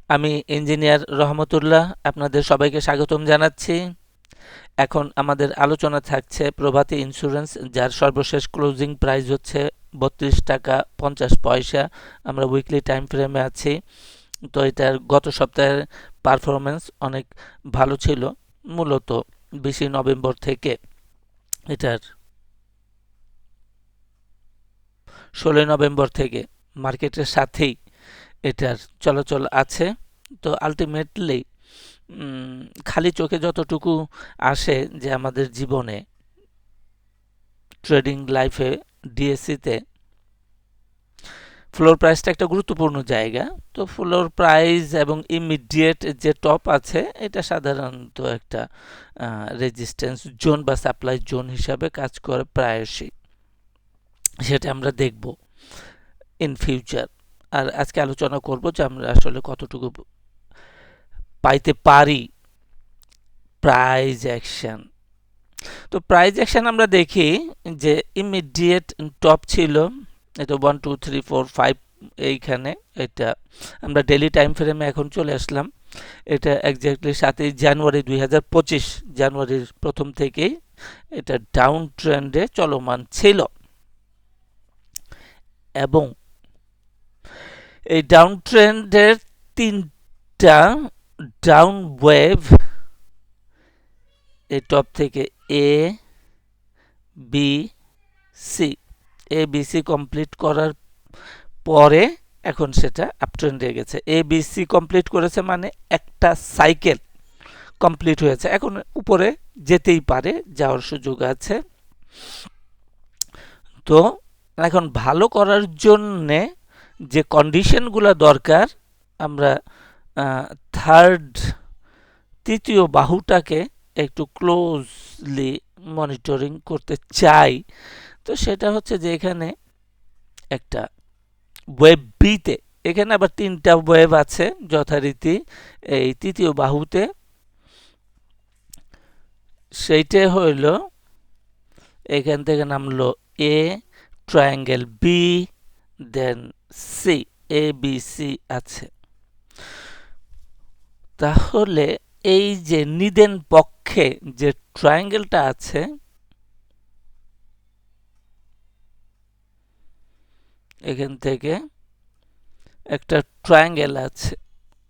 আমি ইঞ্জিনিয়ার রহমতুল্লাহ আপনাদের সবাইকে স্বাগতম জানাচ্ছি। এখন আমাদের আলোচনা থাকছে প্রভাতী ইন্স্যুরেন্স, যার সর্বশেষ ক্লোজিং প্রাইস হচ্ছে 32 টাকা 50 পয়সা। আমরা উইকলি টাইম ফ্রেমে আছি। তো এটার গত সপ্তাহের পারফরমেন্স অনেক ভালো ছিল। মূলত 20 নভেম্বর থেকে এটার 16 নভেম্বর থেকে মার্কেটের সাথেই এটার চলাচল আছে। তো আলটিমেটলি খালি চোখে যতটুকু আসে যে আমাদের জীবনে ট্রেডিং লাইফে ডিএসসিতে ফ্লোর প্রাইসটা একটা গুরুত্বপূর্ণ জায়গা। তো ফ্লোর প্রাইস এবং ইমিডিয়েট যে টপ আছে এটা সাধারণত একটা রেজিস্ট্যান্স জোন বা সাপ্লাই জোন হিসাবে কাজ করে প্রায়শই। সেটা আমরা দেখব ইন ফিউচার। আর আজকে আলোচনা করব যে আমরা আসলে কতটুকু পাইতে পারি প্রাইস অ্যাকশন। তো প্রাইস অ্যাকশন আমরা দেখি যে ইমিডিয়েট টপ ছিল এটা 1 2 3 4 5 এইখানে। এটা আমরা ডেইলি টাইম ফ্রেমে এখন চলে আসলাম। এটা এক্স্যাক্টলি 7 জানুয়ারি 2025 জানুয়ারির প্রথম থেকেই এটা ডাউন ট্রেন্ডে চলমান ছিল এবং এই ডাউন ট্রেন্ডের তিনটা ডাউন ওয়েভ এই টপ থেকে A B C ABC complete করার পরে এখন সেটা আপট্রেন্ডে গেছে। ABC কমপ্লিট করেছে মানে একটা সাইকেল কমপ্লিট হয়েছে, এখন উপরে যেতেই পারে, যাওয়ার সুযোগ আছে। তো এখন ভালো করার জন্যে যে কন্ডিশনগুলো দরকার, আমরা তৃতীয় বাহুটাকে একটু ক্লোজলি মনিটরিং করতে চাই। তো সেটা হচ্ছে যে এখানে একটা ওয়েব বিতে, এখানে আবার তিনটা ওয়েভ আছে যথারীতি এই তৃতীয় বাহুতে। সেইটা হইল এখান থেকে নামলো এ, triangle B, then C, A B C আছে। তাহলে এই যে নিদেন পক্ষে যে ট্রায়াঙ্গেলটা আছে, এখান থেকে একটা ট্রায়াঙ্গেল আছে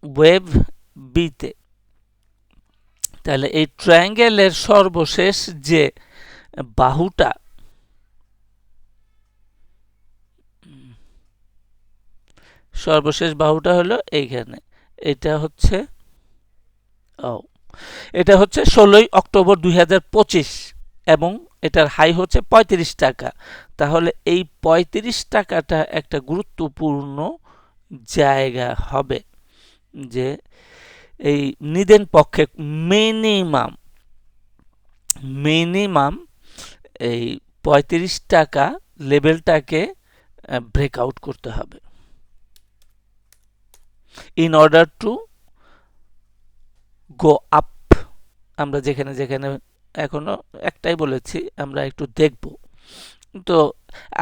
ওয়েভ বিতে। তাহলে এই ট্রায়াঙ্গেলের সর্বশেষ যে বাহুটা, সর্বশেষ বাহুটা হলো এইখানে। এটা হচ্ছে এটা হচ্ছে 16 অক্টোবর 2025 এবং এটার হাই হচ্ছে 35 টাকা। তাহলে এই 35 টাকাটা একটা গুরুত্বপূর্ণ জায়গা হবে যে এই নিদেন পক্ষে মিনিমাম মিনিমাম এই 35 টাকা লেভেলটাকে ব্রেকআউট করতে হবে in order to go up. আমরা যেখানে যেখানে এখনো একটাই বলেছি, আমরা একটু দেখব। তো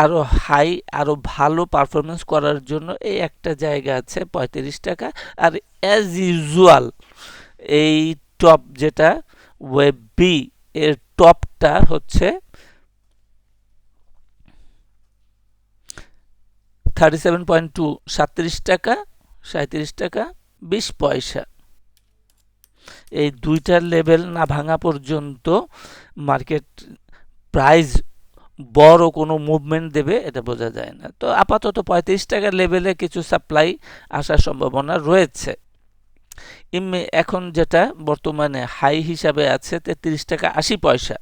আরো হাই, আরো ভালো পারফরমেন্স করার জন্য এই একটা জায়গা আছে 35 টাকা। আর অ্যাজ ইউজুয়াল এই টপ যেটা ওয়েব বি, এর টপটা হচ্ছে 37.2, 37 টাকা 37 টাকা 20 পয়সা। এই দুইটার লেভেল না ভাঙা পর্যন্ত মার্কেট প্রাইস বড় কোনো মুভমেন্ট দেবে এটা বোঝা যায় না। তো আপাতত 35 টাকার লেভেলে কিছু সাপ্লাই আসার সম্ভাবনা রয়েছে। এখন যেটা বর্তমানে হাই হিসাবে আছে 33 টাকা 80 পয়সা।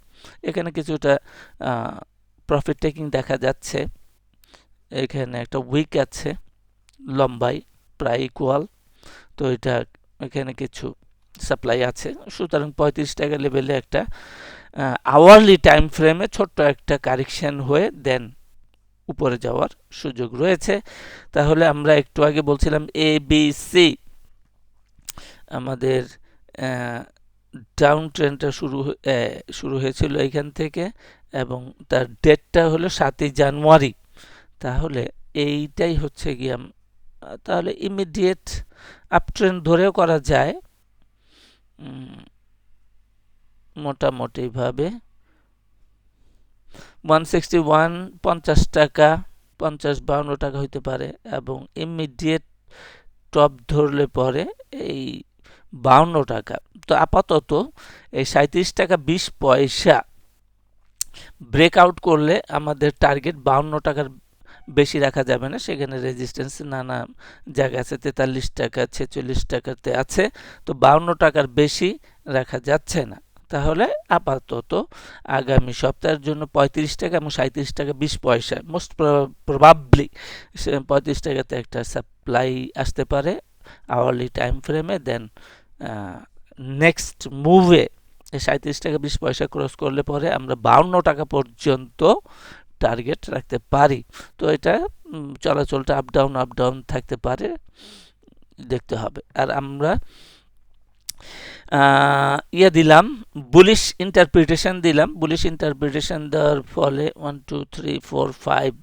এখানে কিছুটা প্রফিট টেকিং দেখা যাচ্ছে। এখানে একটা উইক আছে লম্বাই প্রায় ইকুয়াল। তো এটা এখানে কিছু সাপ্লাই আছে, সুতরাং 35 টাকা লেভেলে একটা আওয়ারলি টাইম ফ্রেমে ছোট্ট একটা কারেকশন হয়ে দেন উপরে যাওয়ার সুযোগ রয়েছে। তাহলে আমরা একটু আগে বলছিলাম ABC, আমাদের ডাউন ট্রেন্ডটা শুরু হয়েছিল এইখান থেকে এবং তার ডেটটা হলো 7 জানুয়ারি। তাহলে এইটাই হচ্ছে গিয়ে তাহলে ইমিডিয়েট আপ ট্রেন্ড ধরেও করা যায় মোটামুটি ভাবে 161 50 টাকা 50-52 টাকা হইতে পারে এবং ইমিডিয়েট টপ ধরলে পরে এই 52 টাকা। তো আপাতত এই 37 টাকা 20 পয়সা ব্রেকআউট করলে আমাদের টার্গেট 52 টাকার বেশি রাখা যাবে না, সেখানে রেজিস্ট্যান্স নানা জায়গা আছে, 43 টাকা 46 টাকাতে আছে, তো 52 টাকার বেশি রাখা যাচ্ছে না। তাহলে আপাতত আগামী সপ্তাহের জন্য 35 টাকা এবং 37 টাকা 20 পয়সা মোস্ট প্রবাবলি 35 টাকাতে একটা সাপ্লাই আসতে পারে আওয়ারলি টাইম ফ্রেমে। দেন নেক্সট মুভে 37 টাকা 20 পয়সা ক্রস করলে পরে আমরা 52 টাকা পর্যন্ত টার্গেট রাখতে পারি। তো এটা চলাচলটা আপ ডাউন থাকতে পারে, দেখতে হবে। আর আমরা দিলাম বুলিশ ইন্টারপ্রিটেশন দিলাম। বুলিশ ইন্টারপ্রিটেশন দেওয়ার ফলে 1 2 3 4 5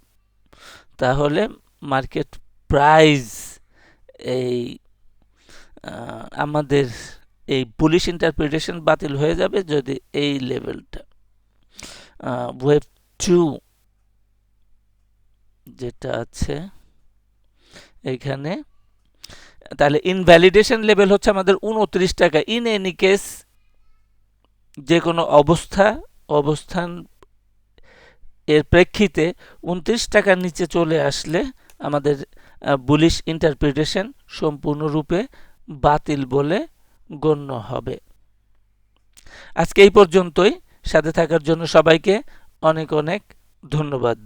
তাহলে মার্কেট প্রাইস এই আমাদের এই বুলিশ ইন্টারপ্রিটেশন বাতিল হয়ে যাবে যদি এই লেভেলটা ওয়েভ 2 যেটা আছে এখানে, তাহলে ইনভ্যালিডেশন লেভেল হচ্ছে আমাদের 29 টাকা। ইন এনি কেস যে কোনো অবস্থান এর প্রেক্ষিতে 29 টাকার নিচে চলে আসলে আমাদের বুলিশ ইন্টারপ্রিটেশন সম্পূর্ণরূপে বাতিল বলে গণ্য হবে। আজকে এই পর্যন্তই। সাথে থাকার জন্য সবাইকে অনেক অনেক ধন্যবাদ।